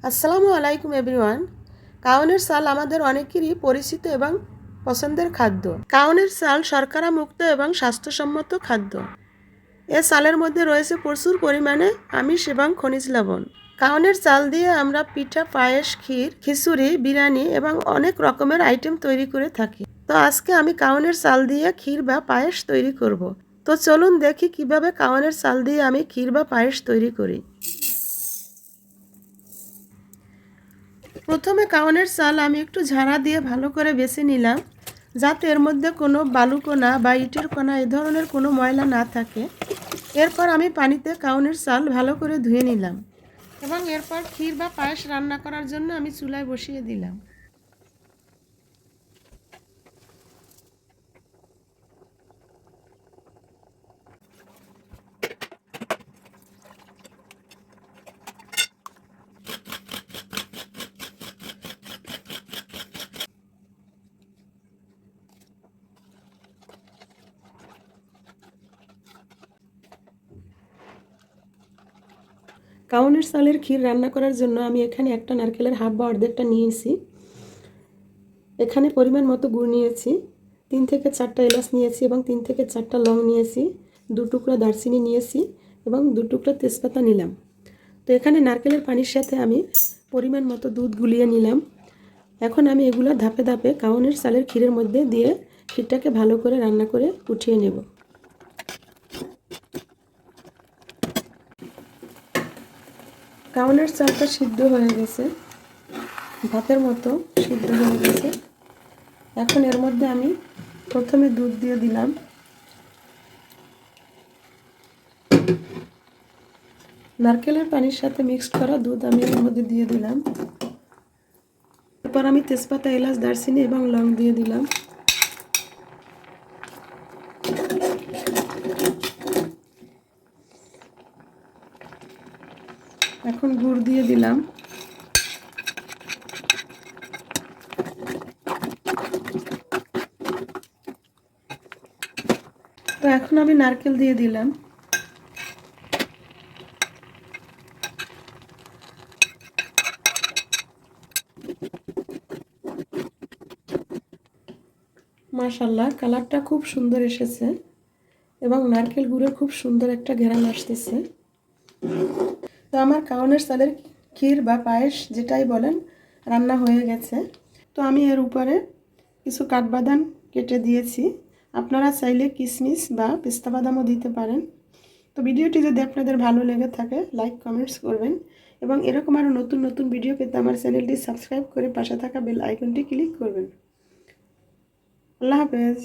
আসসালামু আলাইকুম এভরিওয়ান। কাউনের চাল আমাদের অনেকেরই পরিচিত এবং পছন্দের খাদ্য। কাউনের চাল শর্করা মুক্ত এবং স্বাস্থ্যসম্মত খাদ্য। এ চালের মধ্যে রয়েছে প্রচুর পরিমাণে আমিষ এবং খনিজ লবণ। কাউনের চাল দিয়ে আমরা পিঠা, পায়েস, ক্ষীর, খিচুড়ি, বিরিয়ানি এবং অনেক রকমের আইটেম তৈরি করে থাকি। তো আজকে আমি কাউনের চাল দিয়ে ক্ষীর বা পায়েস তৈরি করব। তো চলুন দেখি কিভাবে কাউনের চাল দিয়ে আমি ক্ষীর বা পায়েস তৈরি করি। প্রথমে কাউনের চাল আমি একটু ঝাড়া দিয়ে ভালো করে বেছে নিলাম, যাতে এর মধ্যে কোনো বালুকণা বা ইটের কণা এ ধরনের কোনো ময়লা না থাকে। এরপর আমি পানিতে কাউনের চাল ভালো করে ধুয়ে নিলাম এবং এরপর ক্ষীর বা পায়েস রান্না করার জন্য আমি চুলায় বসিয়ে দিলাম। কাউনের চালের ক্ষীর রান্না করার জন্য আমি এখানে একটা নারকেলের হাফ বা অর্ধেকটা নিয়েছি। এখানে পরিমাণ মতো গুড় নিয়েছি, 3 থেকে 4টা এলাচ নিয়েছি এবং 3 থেকে 4টা লং নিয়েছি, 2 টুকরা দারচিনি নিয়েছি এবং 2 টুকরা তেজপাতা নিলাম। তো এখানে নারকেলের পানির সাথে আমি পরিমাণ মতো দুধ গুলিয়ে নিলাম। এখন আমি এগুলো ধাপে ধাপে কাউনের চালের ক্ষীরের মধ্যে দিয়ে ক্ষীরটাকে ভালো করে রান্না করে উঠিয়ে নেব। কাউনের চালটা সিদ্ধ হয়ে গেছে, ভাতের মতো সিদ্ধ হয়ে গেছে। এখন এর মধ্যে আমি প্রথমে দুধ দিয়ে দিলাম, নারকেলের পানির সাথে মিক্সড করা দুধ আমি এর মধ্যে দিয়ে দিলাম। এরপর আমি তেজপাতা, এলাচ, দারচিনি এবং লং দিয়ে দিলাম। এখন গুড় দিয়ে দিলাম। তো এখন আমি নারকেল দিয়ে দিলাম। মাশাআল্লাহ, কালারটা খুব সুন্দর এসেছে এবং নারকেল গুড়ের খুব সুন্দর একটা ঘ্রাণ আসতেছে। তো আমার কাউনের চালের ক্ষীর বা পায়েস যেটাই বলেন রান্না হয়ে গেছে। তো আমি এর উপরে কিছু কাঠবাদাম কেটে দিয়েছি। আপনারা চাইলে কিশমিশ বা পেস্তা বাদামও দিতে পারেন। তো ভিডিওটি যদি আপনাদের ভালো লেগে থাকে লাইক কমেন্টস করবেন এবং এরকম আরও নতুন নতুন ভিডিও পেতে আমার চ্যানেলটি সাবস্ক্রাইব করে পাশে থাকা বেল আইকনটি ক্লিক করবেন। আল্লাহ হাফেজ।